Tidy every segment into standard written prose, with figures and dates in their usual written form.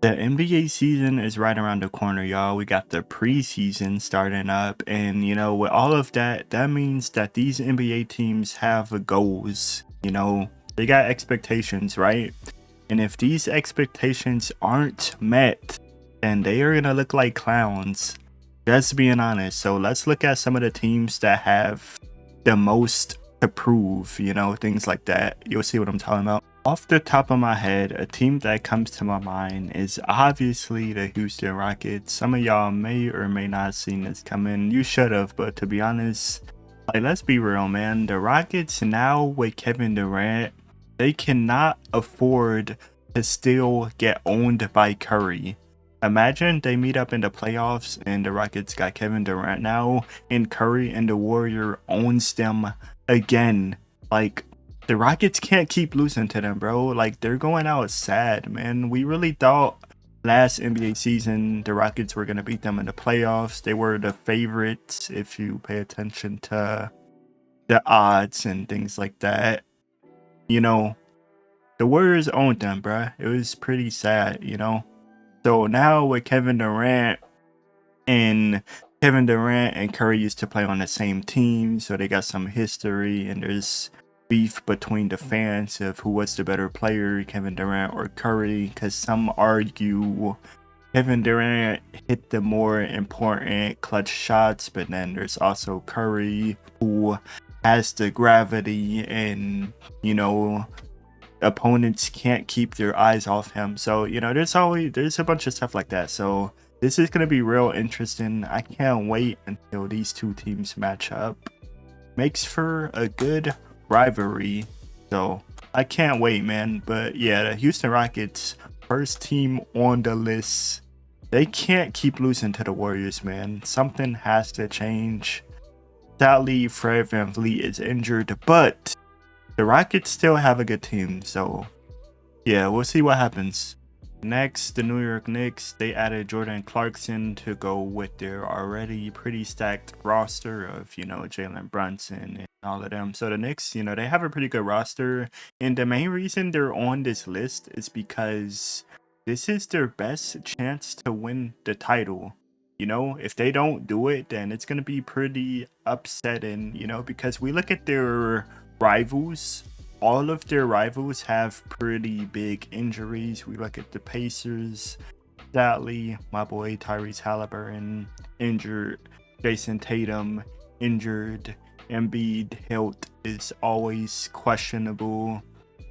The NBA season is right around the corner, y'all. We got the preseason starting up, and with all of that, that means that these NBA teams have goals. They got expectations, right? And if these expectations aren't met, then they are gonna look like clowns. Just being honest. So let's look at some of the teams that have the most to prove, things like that. You'll see what I'm talking about. Off the top of my head, a team that comes to my mind is obviously the Houston Rockets. Some of y'all may or may not have seen this coming. You should have, but to be honest, let's be real, man. The Rockets now with Kevin Durant, they cannot afford to still get owned by Curry. Imagine they meet up in the playoffs and the Rockets got Kevin Durant now, and Curry and the Warrior owns them again. The Rockets can't keep losing to them, bro. They're going out sad, man. We really thought last NBA season the Rockets were going to beat them in the playoffs. They were the favorites if you pay attention to the odds and things like that. The Warriors owned them, bro. It was pretty sad, So now with Kevin Durant and Curry used to play on the same team, so they got some history, and there's beef between the fans of who was the better player, Kevin Durant or Curry, because some argue Kevin Durant hit the more important clutch shots, but then there's also Curry who has the gravity and opponents can't keep their eyes off him. So there's a bunch of stuff like that. So this is going to be real interesting. I can't wait until these two teams match up. Makes for a good rivalry, so I can't wait, man. But yeah, the Houston Rockets, first team on the list. They can't keep losing to the Warriors, man. Something has to change. Sadly, Fred VanVleet is injured, but the Rockets still have a good team, so yeah, we'll see what happens. Next, the New York Knicks, they added Jordan Clarkson to go with their already pretty stacked roster of, Jalen Brunson and all of them. So the Knicks, they have a pretty good roster. And the main reason they're on this list is because this is their best chance to win the title. If they don't do it, then it's going to be pretty upsetting, because we look at their rivals. All of their rivals have pretty big injuries. We look at the Pacers. Sadly, my boy Tyrese Halliburton injured. Jason Tatum injured. Embiid health is always questionable.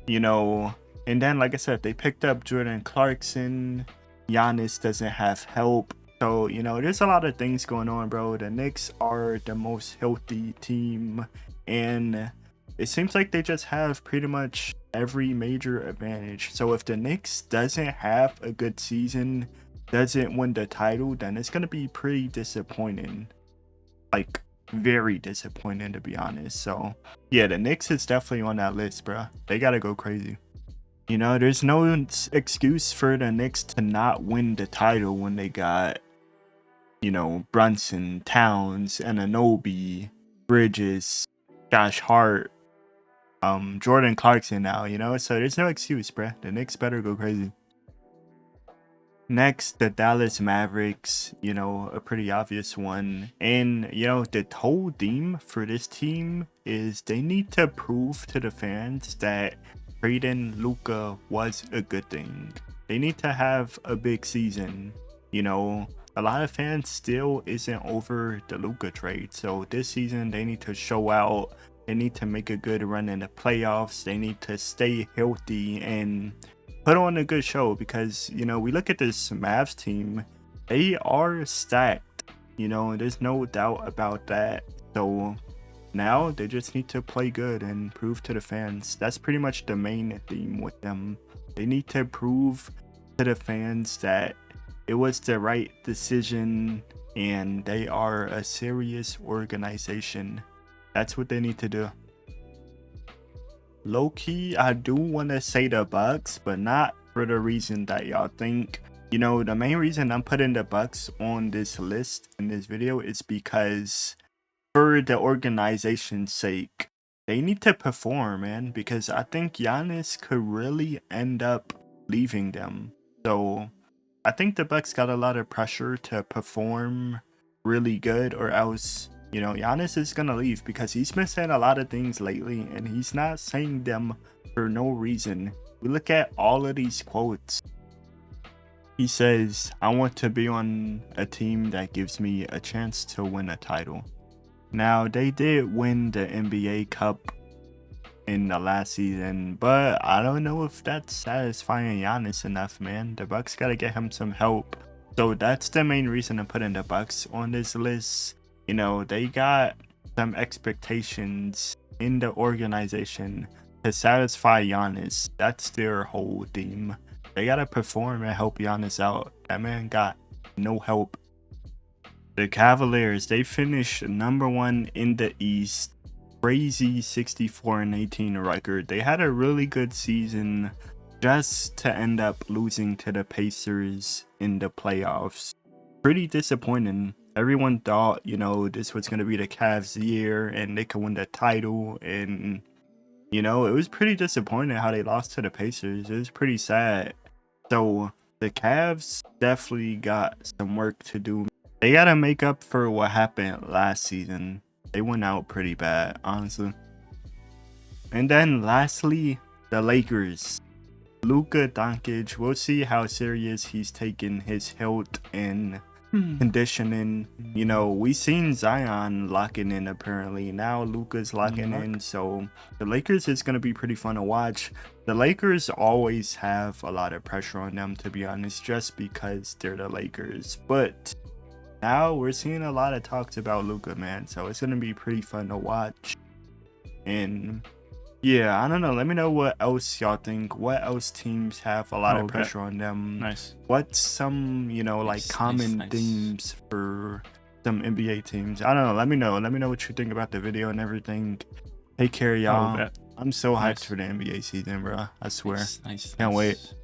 And then, like I said, they picked up Jordan Clarkson. Giannis doesn't have help. So, there's a lot of things going on, bro. The Knicks are the most healthy team, and it seems like they just have pretty much every major advantage. So if the Knicks doesn't have a good season, doesn't win the title, then it's going to be pretty disappointing. Very disappointing, to be honest. So yeah, the Knicks is definitely on that list, bro. They got to go crazy. There's no excuse for the Knicks to not win the title when they got, Brunson, Towns, Anunoby, Bridges, Josh Hart, Jordan Clarkson now, so there's no excuse, bruh. The Knicks better go crazy. Next, the Dallas Mavericks, a pretty obvious one. And, the whole theme for this team is they need to prove to the fans that trading Luka was a good thing. They need to have a big season. A lot of fans still isn't over the Luka trade. So this season, they need to show out. They need to make a good run in the playoffs. They need to stay healthy and put on a good show because, we look at this Mavs team. They are stacked, and there's no doubt about that. So now they just need to play good and prove to the fans. That's pretty much the main theme with them. They need to prove to the fans that it was the right decision and they are a serious organization. That's what they need to do. Low-key, I do want to say the Bucks, but not for the reason that y'all think. The main reason I'm putting the Bucks on this list in this video is because for the organization's sake, they need to perform, man, because I think Giannis could really end up leaving them. So think the Bucks got a lot of pressure to perform really good, or else, you know, Giannis is gonna leave because he's been saying a lot of things lately, and he's not saying them for no reason. We look at all of these quotes. He says, "I want to be on a team that gives me a chance to win a title." Now, they did win the NBA Cup in the last season, but I don't know if that's satisfying Giannis enough, man. The Bucks gotta get him some help. So that's the main reason I'm putting the Bucks on this list. You know, they got some expectations in the organization to satisfy Giannis. That's their whole theme. They gotta perform and help Giannis out. That man got no help. The Cavaliers, they finished #1 in the East. Crazy 64-18 record. They had a really good season just to end up losing to the Pacers in the playoffs. Pretty disappointing. Everyone thought, you know, this was going to be the Cavs' year and they could win the title, and you know, it was pretty disappointing how they lost to the Pacers. It was pretty sad. So the Cavs definitely got some work to do. They got to make up for what happened last season. They went out pretty bad, honestly. And then lastly, the Lakers. Luka Doncic, we'll see how serious he's taking his health and conditioning. You know, we seen Zion locking in apparently. Now Luka's locking in, so the Lakers is going to be pretty fun to watch. The Lakers always have a lot of pressure on them, to be honest, just because they're the Lakers. But now we're seeing a lot of talks about Luka, man, so it's going to be pretty fun to watch. And yeah, I don't know. Let me know what else y'all think. What else teams have a lot of pressure on them? Nice. What's some, you know, like common themes for some NBA teams? I don't know. Let me know. Let me know what you think about the video and everything. Take care, y'all. I'm so hyped for the NBA season, bro. I swear. Nice. Can't wait.